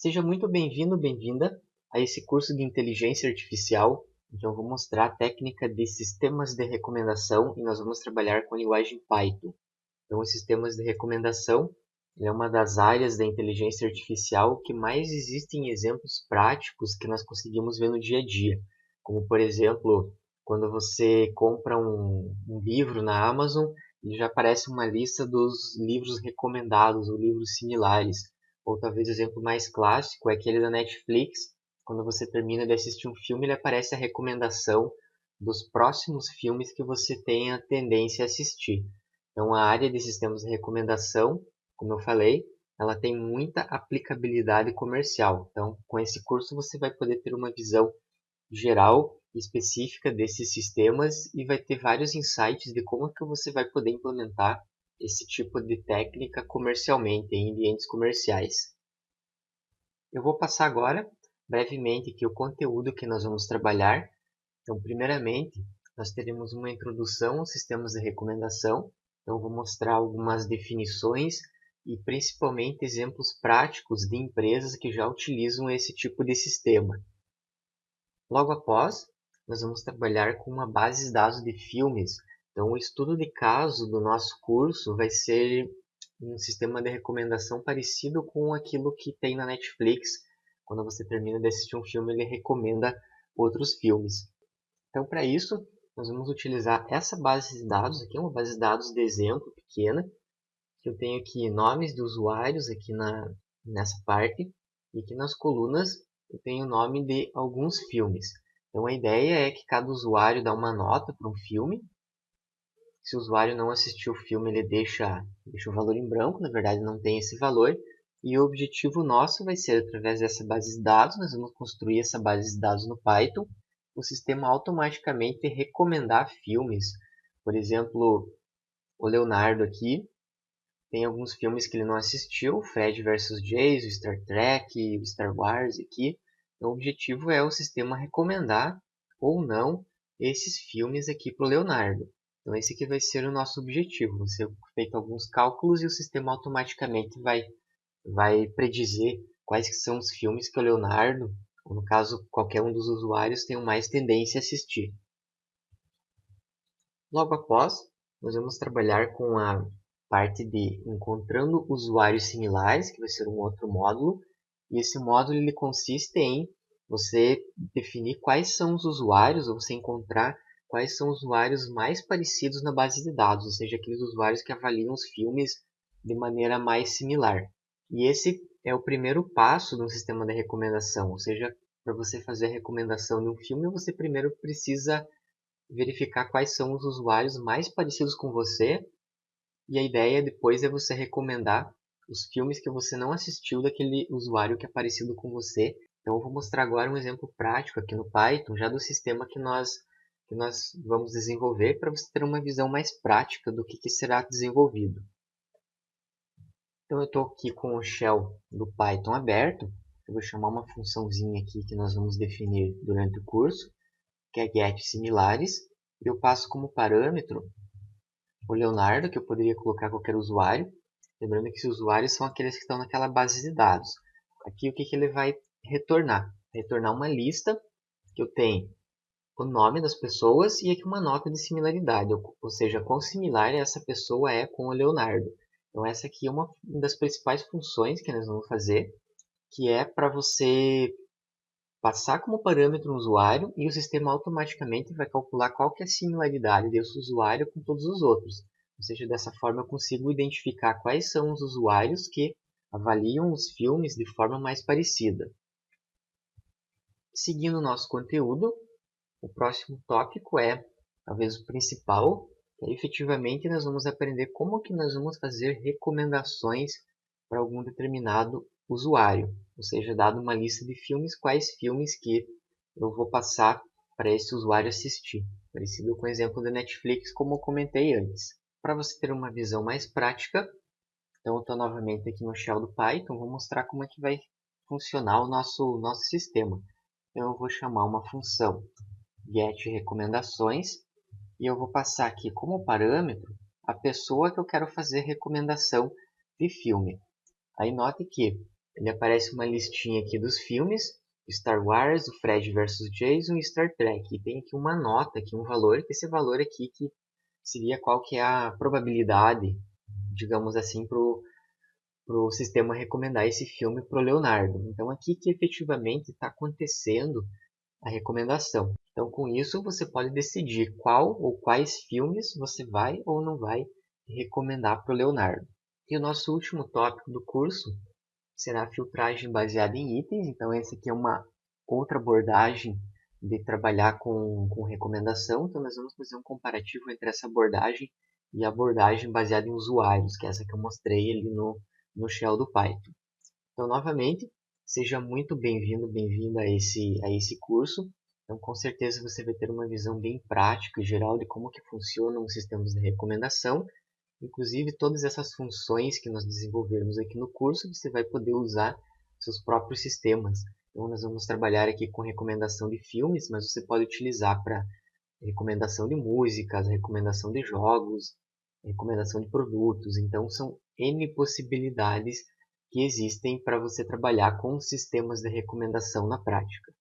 Seja muito bem-vindo, bem-vinda a esse curso de Inteligência Artificial, em que eu vou mostrar a técnica de sistemas de recomendação e nós vamos trabalhar com a linguagem Python. Então, os sistemas de recomendação é uma das áreas da inteligência artificial que mais existem exemplos práticos que nós conseguimos ver no dia a dia. Como, por exemplo, quando você compra um livro na Amazon e já aparece uma lista dos livros recomendados ou livros similares. Ou talvez o exemplo mais clássico é aquele da Netflix. Quando você termina de assistir um filme, ele aparece a recomendação dos próximos filmes que você tem a tendência a assistir. Então, a área de sistemas de recomendação, como eu falei, ela tem muita aplicabilidade comercial. Então, com esse curso você vai poder ter uma visão geral e específica desses sistemas e vai ter vários insights de como que você vai poder implementar esse tipo de técnica comercialmente em ambientes comerciais. Eu vou passar agora brevemente aqui o conteúdo que nós vamos trabalhar. Então, primeiramente, nós teremos uma introdução aos sistemas de recomendação. Então, eu vou mostrar algumas definições e principalmente exemplos práticos de empresas que já utilizam esse tipo de sistema. Logo após, nós vamos trabalhar com uma base de dados de filmes. Então, o estudo de caso do nosso curso vai ser um sistema de recomendação parecido com aquilo que tem na Netflix. Quando você termina de assistir um filme, ele recomenda outros filmes. Então, para isso, nós vamos utilizar essa base de dados aqui, uma base de dados de exemplo pequena, que eu tenho aqui nomes de usuários aqui nessa parte, e aqui nas colunas eu tenho o nome de alguns filmes. Então, a ideia é que cada usuário dá uma nota para um filme. Se o usuário não assistiu o filme, ele deixa o valor em branco, na verdade não tem esse valor. E o objetivo nosso vai ser, através dessa base de dados, nós vamos construir essa base de dados no Python, o sistema automaticamente recomendar filmes. Por exemplo, o Leonardo aqui tem alguns filmes que ele não assistiu, Fred versus Jason, Star Trek, Star Wars aqui. Então, o objetivo é o sistema recomendar ou não esses filmes aqui para o Leonardo. Então, esse aqui vai ser o nosso objetivo. Você feito alguns cálculos e o sistema automaticamente vai predizer quais que são os filmes que o Leonardo, ou no caso qualquer um dos usuários, tem mais tendência a assistir. Logo após, nós vamos trabalhar com a parte de encontrando usuários similares, que vai ser um outro módulo. E esse módulo ele consiste em você definir quais são os usuários, ou você encontrar quais são os usuários mais parecidos na base de dados, ou seja, aqueles usuários que avaliam os filmes de maneira mais similar. E esse é o primeiro passo do sistema de recomendação, ou seja, para você fazer a recomendação de um filme, você primeiro precisa verificar quais são os usuários mais parecidos com você, e a ideia depois é você recomendar os filmes que você não assistiu daquele usuário que é parecido com você. Então eu vou mostrar agora um exemplo prático aqui no Python, já do sistema que nós vamos desenvolver, para você ter uma visão mais prática do que será desenvolvido. Então eu estou aqui com o shell do Python aberto. Eu vou chamar uma funçãozinha aqui que nós vamos definir durante o curso, que é getSimilares. Eu passo como parâmetro o Leonardo, que eu poderia colocar qualquer usuário. Lembrando que esses usuários são aqueles que estão naquela base de dados. Aqui o que ele vai retornar? Retornar uma lista que eu tenho o nome das pessoas e aqui uma nota de similaridade, ou seja, quão similar essa pessoa é com o Leonardo. Então essa aqui é uma das principais funções que nós vamos fazer, que é para você passar como parâmetro um usuário e o sistema automaticamente vai calcular qual que é a similaridade desse usuário com todos os outros. Ou seja, dessa forma eu consigo identificar quais são os usuários que avaliam os filmes de forma mais parecida. Seguindo o nosso conteúdo, o próximo tópico é talvez o principal, que é, efetivamente nós vamos aprender como que nós vamos fazer recomendações para algum determinado usuário, ou seja, dado uma lista de filmes, quais filmes que eu vou passar para esse usuário assistir, parecido com o exemplo da Netflix, como eu comentei antes. Para você ter uma visão mais prática, então eu estou novamente aqui no shell do Python, vou mostrar como é que vai funcionar o nosso sistema. Então eu vou chamar uma função getRecomendações e eu vou passar aqui como parâmetro a pessoa que eu quero fazer recomendação de filme. Aí note que ele aparece uma listinha aqui dos filmes, Star Wars, o Fred versus Jason e Star Trek. E tem aqui uma nota, aqui um valor, que esse valor aqui que seria qual que é a probabilidade, digamos assim, para o sistema recomendar esse filme para o Leonardo. Então aqui que efetivamente está acontecendo a recomendação. Então com isso você pode decidir qual ou quais filmes você vai ou não vai recomendar para o Leonardo. E o nosso último tópico do curso será a filtragem baseada em itens. Então essa aqui é uma outra abordagem de trabalhar com recomendação. Então nós vamos fazer um comparativo entre essa abordagem e a abordagem baseada em usuários, que é essa que eu mostrei ali no Shell do Python. Então novamente, seja muito bem-vindo, bem-vinda a esse curso. Então com certeza você vai ter uma visão bem prática e geral de como que funcionam os sistemas de recomendação. Inclusive, todas essas funções que nós desenvolvermos aqui no curso, você vai poder usar seus próprios sistemas. Então, nós vamos trabalhar aqui com recomendação de filmes, mas você pode utilizar para recomendação de músicas, recomendação de jogos, recomendação de produtos. Então, são N possibilidades que existem para você trabalhar com sistemas de recomendação na prática.